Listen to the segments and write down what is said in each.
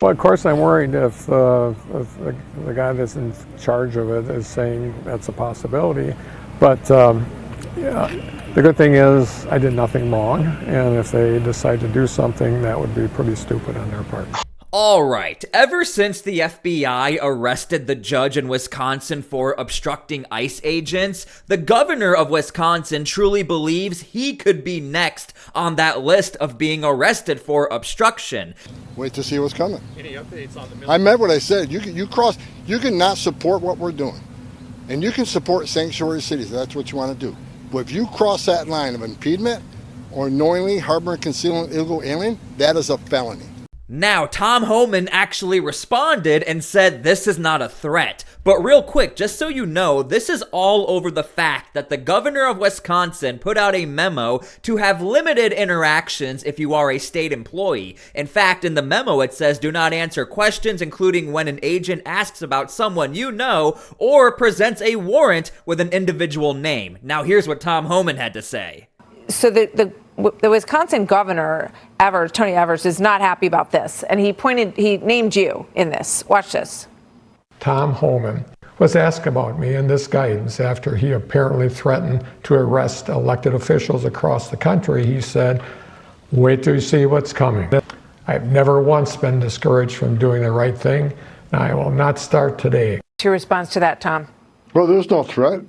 Well, of course, I'm worried if the guy that's in charge of it is saying that's a possibility. But yeah, the good thing is I did nothing wrong, and if they decide to do something, that would be pretty stupid on their part. Alright, ever since the FBI arrested the judge in Wisconsin for obstructing ICE agents, the governor of Wisconsin truly believes he could be next on that list of being arrested for obstruction. Wait to see what's coming. Any updates on the military? I meant what I said. You cannot support what we're doing. And you can support sanctuary cities if that's what you want to do. But if you cross that line of impediment or knowingly harboring, concealing an illegal alien, that is a felony. Now, Tom Homan actually responded and said this is not a threat. But real quick, just so you know, this is all over the fact that the governor of Wisconsin put out a memo to have limited interactions if you are a state employee. In fact, in the memo it says do not answer questions, including when an agent asks about someone you know or presents a warrant with an individual name. Now here's what Tom Homan had to say. So the Wisconsin governor, Tony Evers, is not happy about this. And he named you in this. Watch this. Tom Homan was asked about me in this guidance after he apparently threatened to arrest elected officials across the country. He said, wait till you see what's coming. I've never once been discouraged from doing the right thing, and I will not start today. What's your response to that, Tom? Well, there's no threat.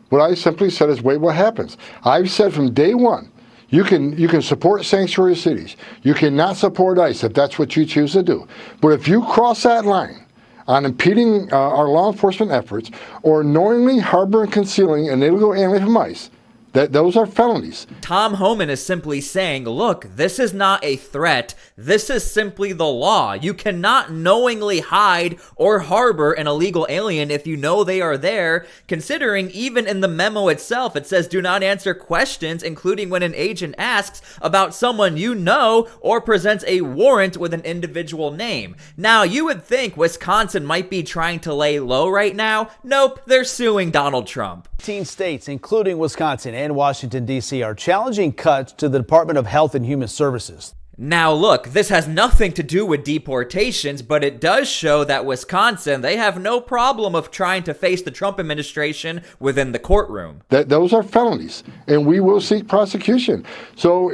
What I simply said is wait what happens. I've said from day one, you can support sanctuary cities. You cannot support ICE if that's what you choose to do. But if you cross that line on impeding our law enforcement efforts or knowingly harboring, concealing an illegal alien from ICE, those are felonies. Tom Homan is simply saying, look, this is not a threat. This is simply the law. You cannot knowingly hide or harbor an illegal alien if you know they are there, considering even in the memo itself, it says do not answer questions, including when an agent asks about someone you know or presents a warrant with an individual name. Now, you would think Wisconsin might be trying to lay low right now. Nope, they're suing Donald Trump. 15 states, including Wisconsin and Washington, D.C., are challenging cuts to the Department of Health and Human Services. Now look, this has nothing to do with deportations, but it does show that Wisconsin, they have no problem of trying to face the Trump administration within the courtroom. Those are felonies, and we will seek prosecution. So,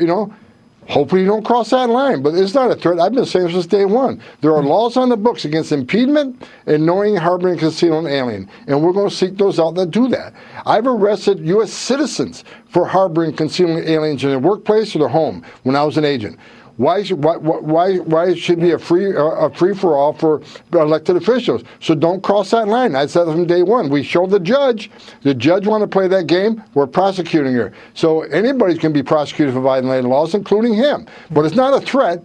hopefully you don't cross that line, but it's not a threat. I've been saying since day one. There are laws on the books against impediment and knowing, harboring, concealing an alien, and we're going to seek those out that do that. I've arrested U.S. citizens for harboring, concealing aliens in their workplace or their home when I was an agent. Why should be a free-for-all for elected officials? So don't cross that line. I said from day one. We showed the judge. The judge wanted to play that game. We're prosecuting her. So anybody can be prosecuted for violating laws, including him. But it's not a threat.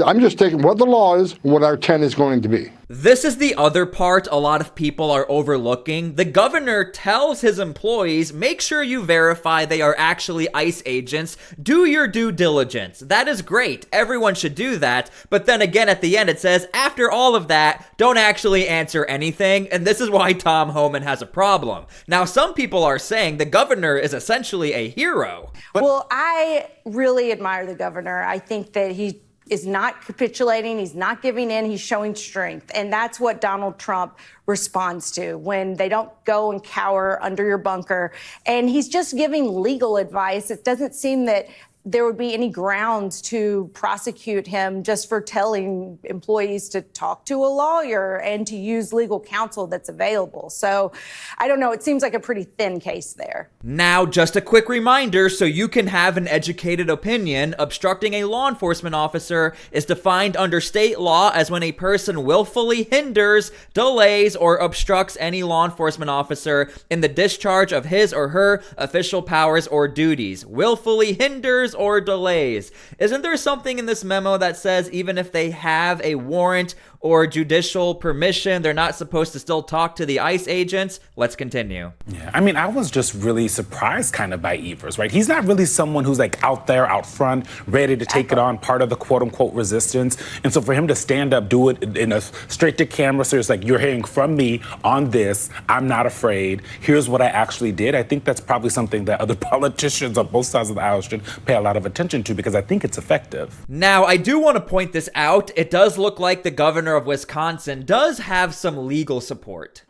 I'm just taking what the law is, what our 10 is going to be. This is the other part a lot of people are overlooking. The governor tells his employees, make sure you verify they are actually ICE agents. Do your due diligence. That is great. Everyone should do that. But then again, at the end, it says, after all of that, don't actually answer anything. And this is why Tom Homan has a problem. Now, some people are saying the governor is essentially a hero. Well, I really admire the governor. I think that he is not capitulating. He's not giving in. He's showing strength. And that's what Donald Trump responds to when they don't go and cower under your bunker. And he's just giving legal advice. It doesn't seem that there would be any grounds to prosecute him just for telling employees to talk to a lawyer and to use legal counsel that's available. So I don't know. It seems like a pretty thin case there. Now, just a quick reminder so you can have an educated opinion. Obstructing a law enforcement officer is defined under state law as when a person willfully hinders, delays, or obstructs any law enforcement officer in the discharge of his or her official powers or duties. Willfully hinders or delays. Isn't there something in this memo that says even if they have a warrant or judicial permission. They're not supposed to still talk to the ICE agents. Let's continue. Yeah, I mean, I was just really surprised kind of by Evers, right? He's not really someone who's like out there, out front, ready to take it on, part of the quote unquote resistance. And so for him to stand up, do it in a straight to camera, so it's like, you're hearing from me on this, I'm not afraid, here's what I actually did. I think that's probably something that other politicians on both sides of the aisle should pay a lot of attention to, because I think it's effective. Now, I do want to point this out. It does look like the governor of Wisconsin does have some legal support.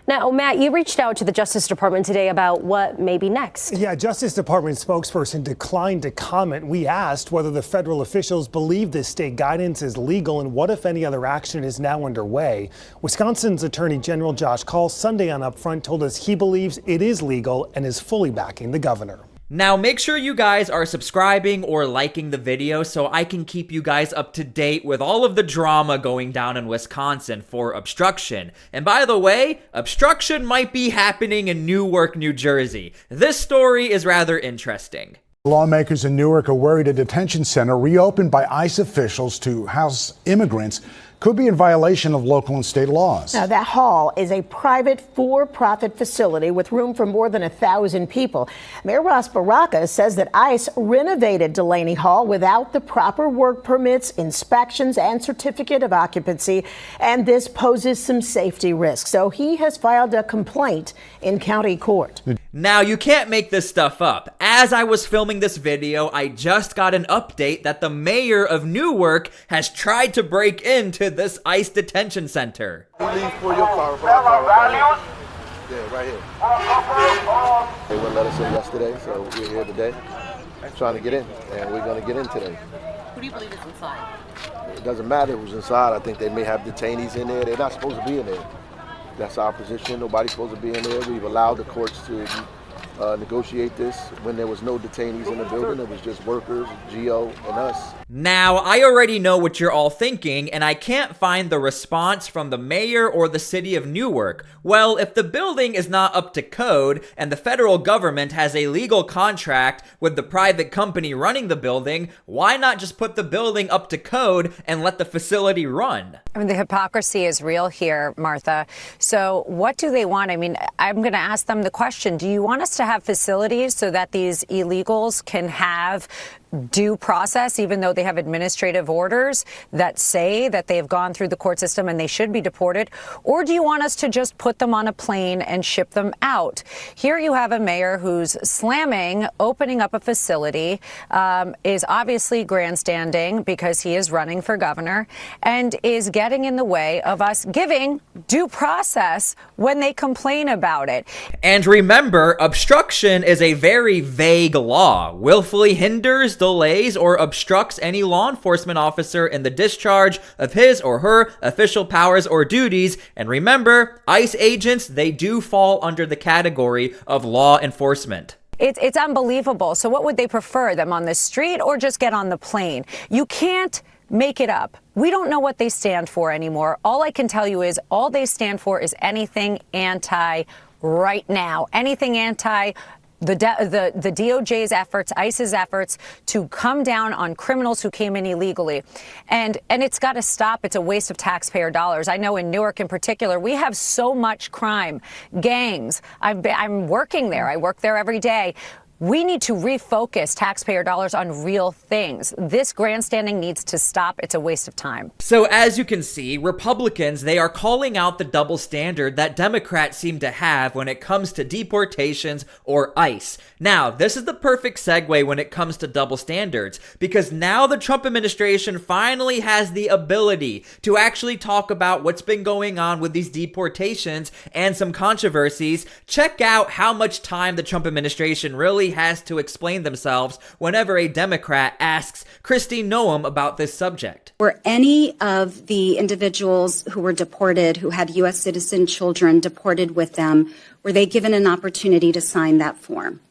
Now, Matt, you reached out to the Justice Department today about what may be next. Yeah, Justice Department spokesperson declined to comment. We asked whether the federal officials believe this state guidance is legal and what, if any, other action is now underway. Wisconsin's Attorney General Josh Kaul Sunday on Upfront told us he believes it is legal and is fully backing the governor. Now, make sure you guys are subscribing or liking the video so I can keep you guys up to date with all of the drama going down in Wisconsin for obstruction. And by the way, obstruction might be happening in Newark, New Jersey. This story is rather interesting. Lawmakers in Newark are worried a detention center reopened by ICE officials to house immigrants could be in violation of local and state laws. Now, that hall is a private for-profit facility with room for more than 1,000 people. Mayor Ross Baraka says that ICE renovated Delaney Hall without the proper work permits, inspections, and certificate of occupancy, and this poses some safety risks. So he has filed a complaint in county court. Now, you can't make this stuff up. As I was filming this video, I just got an update that the mayor of Newark has tried to break into this ICE detention center. Leave for your car. Yeah, right here. They wouldn't let us in yesterday, so we're here today trying to get in, and we're going to get in today. Who do you believe is inside? It doesn't matter who's inside. I think they may have detainees in there. They're not supposed to be in there. That's our position. Nobody's supposed to be in there. We've allowed the courts to negotiate this when there was no detainees in the building. It was just workers, GO, and us. Now, I already know what you're all thinking, and I can't find the response from the mayor or the city of Newark. Well, if the building is not up to code and the federal government has a legal contract with the private company running the building, why not just put the building up to code and let the facility run? I mean, the hypocrisy is real here, Martha. So what do they want? I mean, I'm going to ask them the question. Do you want us to have facilities so that these illegals can have due process, even though they have administrative orders that say that they have gone through the court system and they should be deported? Or do you want us to just put them on a plane and ship them out? Here you have a mayor who's slamming opening up a facility, is obviously grandstanding because he is running for governor, and is getting in the way of us giving due process when they complain about it. And remember, obstruction is a very vague law. Willfully hinders, delays, or obstructs any law enforcement officer in the discharge of his or her official powers or duties. And remember, ICE agents, they do fall under the category of law enforcement. It's unbelievable. So what would they prefer, them on the street or just get on the plane? You can't make it up. We don't know what they stand for anymore. All I can tell you is all they stand for is anything anti right now, anything anti the DOJ's efforts, ICE's efforts to come down on criminals who came in illegally. And it's got to stop. It's a waste of taxpayer dollars. I know in Newark in particular, we have so much crime, gangs. I'm working there. I work there every day. We need to refocus taxpayer dollars on real things. This grandstanding needs to stop. It's a waste of time. So as you can see, Republicans, they are calling out the double standard that Democrats seem to have when it comes to deportations or ICE. Now, this is the perfect segue when it comes to double standards, because now the Trump administration finally has the ability to actually talk about what's been going on with these deportations and some controversies. Check out how much time the Trump administration really has to explain themselves whenever a Democrat asks Kristi Noem about this subject. Were any of the individuals who were deported, who had U.S. citizen children deported with them, were they given an opportunity to sign that form?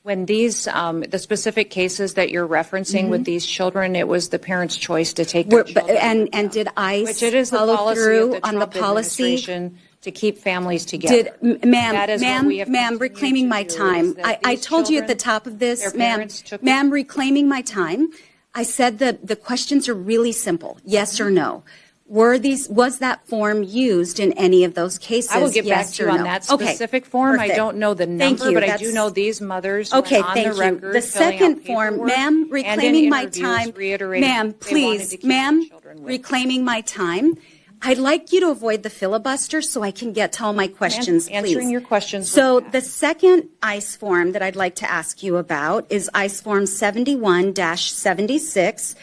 When these, the specific cases that you're referencing with these children, it was the parents' choice to take their children. And did ICE which it is the follow policy through of the on the Trump policy? administration to keep families together. Ma'am, reclaiming my time. I told you at the top of this, ma'am, reclaiming my time. I said that the questions are really simple, yes or no. Was that form used in any of those cases? I will get back yes to you or on no? that Okay, specific form. perfect. I don't know the Thank number, you. but I do know these mothers Okay, went on thank the you. record The filling out second form, paperwork ma'am, and in reclaiming my interviews time. reiterating Ma'am, they wanted to please, keep their ma'am, children with reclaiming my time. I'd like you to avoid the filibuster so I can get to all my questions, please. Answering your questions. So the second ICE form that I'd like to ask you about is ICE form 71-76,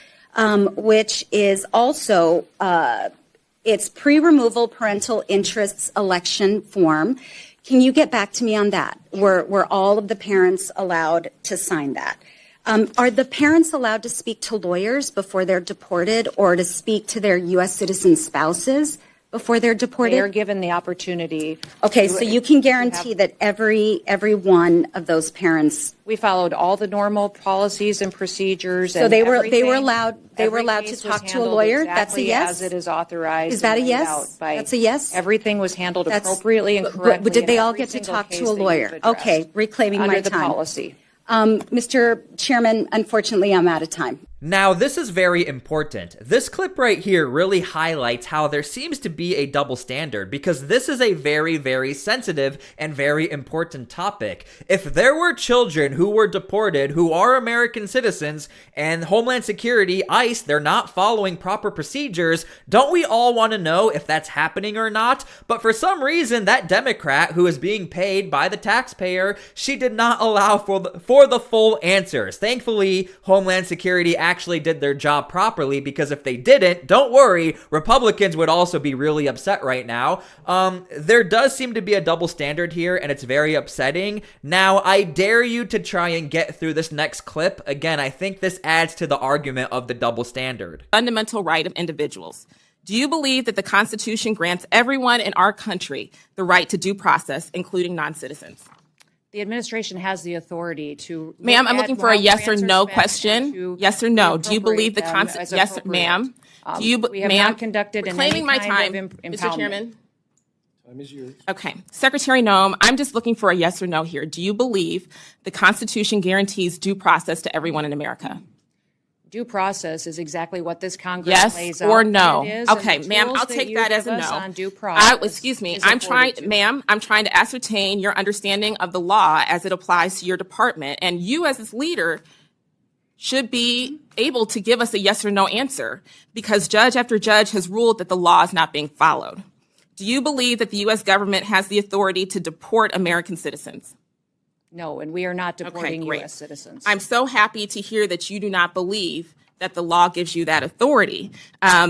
which is also it's pre-removal parental interests election form. Can you get back to me on that? Were all of the parents allowed to sign that? Are the parents allowed to speak to lawyers before they're deported or to speak to their U.S. citizen spouses before they're deported? They are given the opportunity. Okay, so you can guarantee that every one of those parents. We followed all the normal policies and procedures. So and they were everything. allowed to Every talk case to was a handled lawyer. That's a exactly yes. As it is authorized. Is that a and laid yes? out by- That's a yes. Everything was handled That's- appropriately and correctly. But did they in all every get to single talk case to a that you've lawyer? addressed Okay, reclaiming under my the time. policy. Mr. Chairman, unfortunately, I'm out of time. Now, this is very important. This clip right here really highlights how there seems to be a double standard because this is a very, very sensitive and very important topic. If there were children who were deported who are American citizens and Homeland Security, ICE, they're not following proper procedures, don't we all want to know if that's happening or not? But for some reason, that Democrat who is being paid by the taxpayer, she did not allow for the full answers. Thankfully, Homeland Security actually did their job properly because if they didn't, don't worry, Republicans would also be really upset right now. There does seem to be a double standard here and it's very upsetting. Now, I dare you to try and get through this next clip. Again, I think this adds to the argument of the double standard. Fundamental right of individuals. Do you believe that the Constitution grants everyone in our country the right to due process, including non-citizens? The administration has the authority to. Ma'am, I'm looking for a yes or no question. Yes or no. Do you believe the Constitution? Yes, ma'am. Do you, we have ma'am? not conducted in Reclaiming any my kind time, of Mr. Chairman. Time is yours. Okay. Secretary Noem, I'm just looking for a yes or no here. Do you believe the Constitution guarantees due process to everyone in America? Due process is exactly what this Congress lays Yes out. or no? It is, Okay, and the ma'am, tools I'll take you that as give a us no. on due process Excuse me. is I'm trying, afforded to. ma'am, I'm trying to ascertain your understanding of the law as it applies to your department. And you as its leader should be able to give us a yes or no answer because judge after judge has ruled that the law is not being followed. Do you believe that the U.S. government has the authority to deport American citizens? No, and we are not deporting great. U.S. citizens. I'm so happy to hear that you do not believe that the law gives you that authority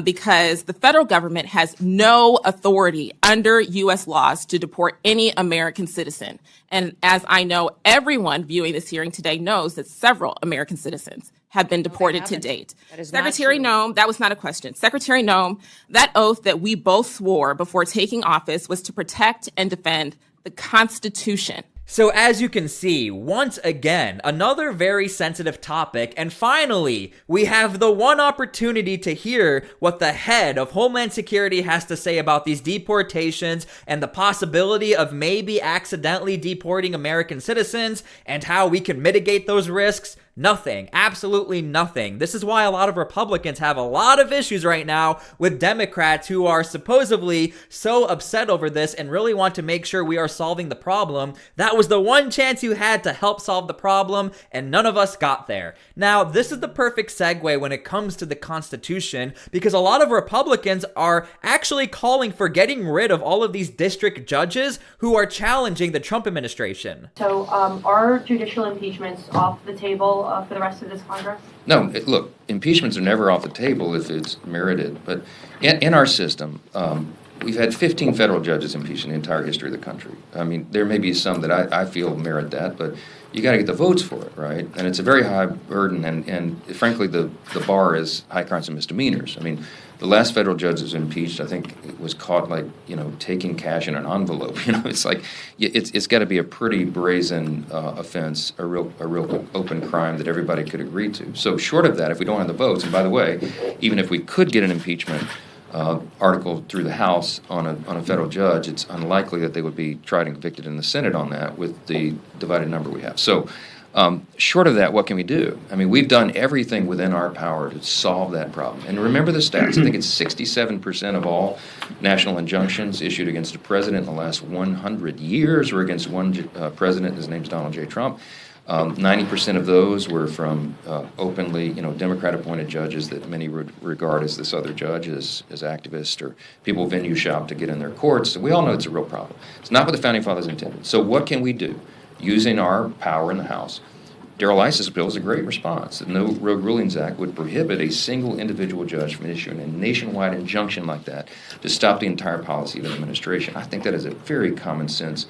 because the federal government has no authority under U.S. laws to deport any American citizen. And as I know, everyone viewing this hearing today knows that several American citizens have been deported to date. That is not Secretary true. Noem, that was not a question. Secretary Noem, that oath that we both swore before taking office was to protect and defend the Constitution. So as you can see, once again, another very sensitive topic, and finally, we have the one opportunity to hear what the head of Homeland Security has to say about these deportations and the possibility of maybe accidentally deporting American citizens and how we can mitigate those risks. Nothing. Absolutely nothing. This is why a lot of Republicans have a lot of issues right now with Democrats who are supposedly so upset over this and really want to make sure we are solving the problem. That was the one chance you had to help solve the problem, and none of us got there. Now, this is the perfect segue when it comes to the Constitution, because a lot of Republicans are actually calling for getting rid of all of these district judges who are challenging the Trump administration. So are judicial impeachments off the table for the rest of this Congress? No, look, impeachments are never off the table if it's merited. But in our system, we've had 15 federal judges impeached in the entire history of the country. I mean, there may be some that I feel merit that, but you got to get the votes for it, right? And it's a very high burden, and frankly, the bar is high crimes and misdemeanors. I mean, the last federal judge that was impeached, I think, it was caught taking cash in an envelope. It's like it's got to be a pretty brazen offense, a real open crime that everybody could agree to. So short of that, if we don't have the votes, and by the way, even if we could get an impeachment article through the House on a federal judge, it's unlikely that they would be tried and convicted in the Senate on that with the divided number we have. So Short of that, what can we do? I mean, we've done everything within our power to solve that problem. And remember the stats. I think it's 67% of all national injunctions issued against a president in the last 100 years were against one president. His name's Donald J. Trump. 90% of those were from openly, Democrat-appointed judges that many would regard as this other judge as activists or people venue shop to get in their courts. So we all know it's a real problem. It's not what the Founding Fathers intended. So what can we do? Using our power in the House, Darrell Iss's bill is a great response. The No Rogue Rulings Act would prohibit a single individual judge from issuing a nationwide injunction like that to stop the entire policy of the administration. I think that is a very common sense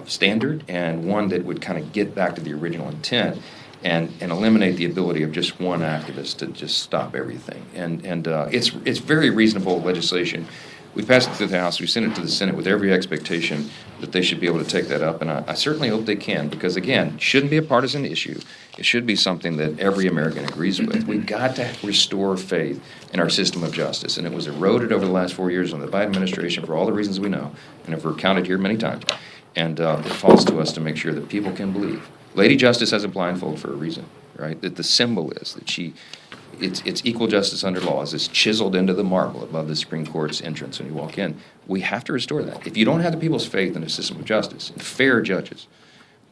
standard, and one that would kind of get back to the original intent and eliminate the ability of just one activist to just stop everything. And it's very reasonable legislation. We passed it through the House. We sent it to the Senate with every expectation that they should be able to take that up, and I certainly hope they can, because, again, it shouldn't be a partisan issue. It should be something that every American agrees with. We've got to restore faith in our system of justice, and it was eroded over the last 4 years under the Biden administration for all the reasons we know, and have recounted here many times. And it falls to us to make sure that people can believe. Lady Justice has a blindfold for a reason, right? That the symbol is that it's equal justice under law, as it's chiseled into the marble above the Supreme Court's entrance when you walk in. We have to restore that. If you don't have the people's faith in a system of justice and fair judges,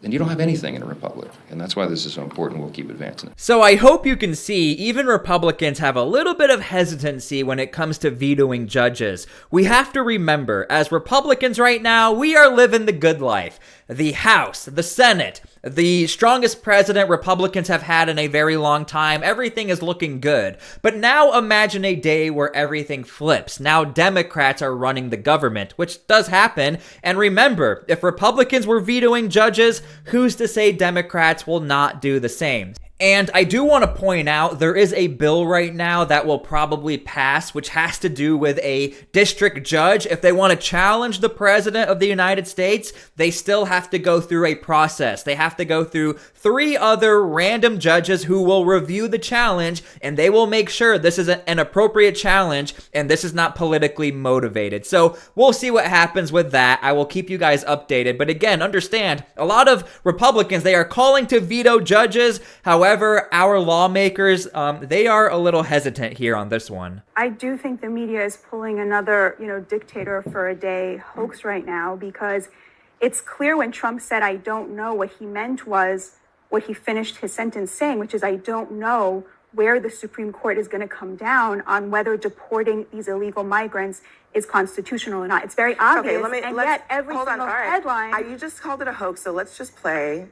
then you don't have anything in a republic. And that's why this is so important. We'll keep advancing it. So I hope you can see even Republicans have a little bit of hesitancy when it comes to vetoing judges. We have to remember, as Republicans right now, we are living the good life. The House, the Senate, the strongest president Republicans have had in a very long time. Everything is looking good. But now imagine a day where everything flips. Now Democrats are running the government, which does happen. And remember, if Republicans were vetoing judges, who's to say Democrats will not do the same? And I do want to point out, there is a bill right now that will probably pass, which has to do with a district judge. If they want to challenge the president of the United States, they still have to go through a process. They have to go through 3 other random judges who will review the challenge, and they will make sure this is an appropriate challenge and this is not politically motivated. So we'll see what happens with that. I will keep you guys updated. But again, understand, a lot of Republicans, they are calling to veto judges. However, our lawmakers, they are a little hesitant here on this one. I do think the media is pulling another, dictator for a day hoax right now, because it's clear when Trump said, I don't know, what he meant was what he finished his sentence saying, which is, I don't know where the Supreme Court is going to come down on whether deporting these illegal migrants is constitutional or not. It's very obvious. Okay, and yet every single headline. You just called it a hoax, so let's just play.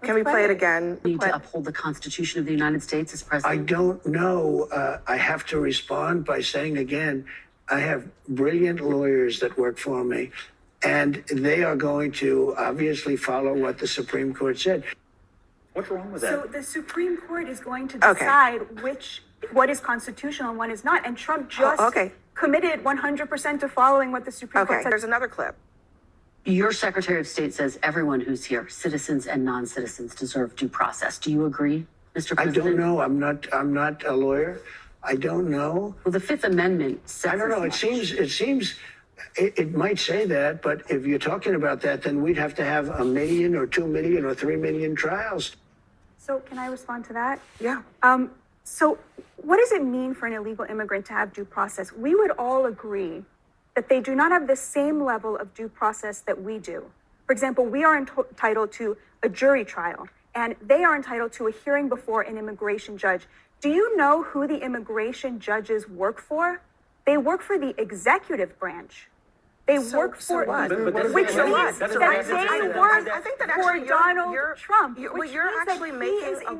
Can we play it again? Need to uphold the Constitution of the United States as president? I don't know. I have to respond by saying again, I have brilliant lawyers that work for me, and they are going to obviously follow what the Supreme Court said. What's wrong with that? So the Supreme Court is going to decide what is constitutional and what is not. And Trump just committed 100% to following what the Supreme Court said. There's another clip. Your Secretary of State says everyone who's here, citizens and non-citizens, deserve due process. Do you agree, Mr. President? I don't know. I'm not a lawyer. I don't know. Well, the Fifth Amendment says. I don't know. It seems. It might say that, but if you're talking about that, then we'd have to have 1 million or 2 million or 3 million trials. So can I respond to that? Yeah. So what does it mean for an illegal immigrant to have due process? We would all agree that they do not have the same level of due process that we do. For example, we are entitled to a jury trial, and they are entitled to a hearing before an immigration judge. Do you know who the immigration judges work for? They work for the executive branch. They work for, which means that they work for Donald Trump. You're actually making a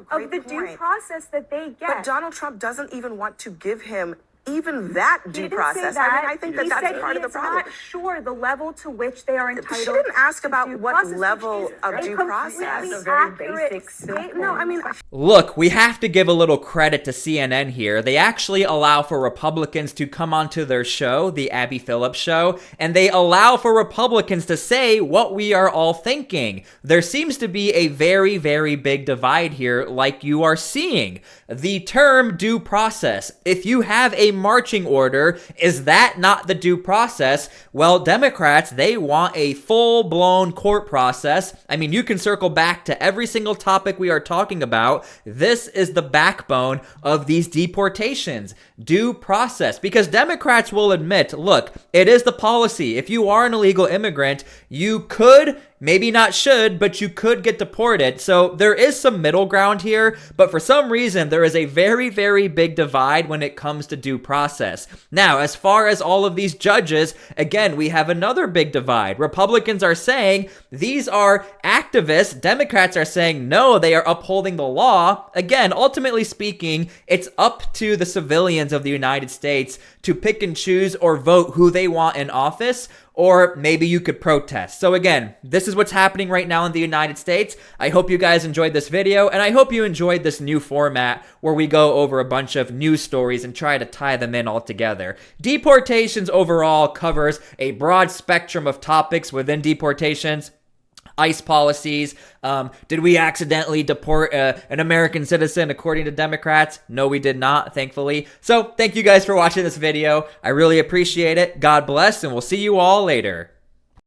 great of the due process that they get. But Donald Trump doesn't even want to give him even that due process. I think that's part of the problem. Not sure the level to which they are entitled. She didn't ask about what level of due process. That's a very basic statement. No, I mean. Look, we have to give a little credit to CNN here. They actually allow for Republicans to come onto their show, the Abby Phillips show, and they allow for Republicans to say what we are all thinking. There seems to be a very, very big divide here, like you are seeing. The term due process. If you have a marching order, is that not the due process? Well, Democrats, they want a full-blown court process. I mean, you can circle back to every single topic we are talking about. This is the backbone of these deportations, due process, because Democrats will admit, look, it is the policy. If you are an illegal immigrant, you could, maybe not should, but you could get deported. So there is some middle ground here, but for some reason, there is a very, very big divide when it comes to due process. Now, as far as all of these judges, again, we have another big divide. Republicans are saying these are activists. Democrats are saying, no, they are upholding the law. Again, ultimately speaking, it's up to the civilians of the United States to pick and choose or vote who they want in office, or maybe you could protest. So again, this is what's happening right now in the United States. I hope you guys enjoyed this video, and I hope you enjoyed this new format where we go over a bunch of news stories and try to tie them in all together. Deportations overall covers a broad spectrum of topics within deportations. ICE policies. Did we accidentally deport an American citizen according to Democrats? No, we did not, thankfully. So thank you guys for watching this video. I really appreciate it. God bless, and we'll see you all later.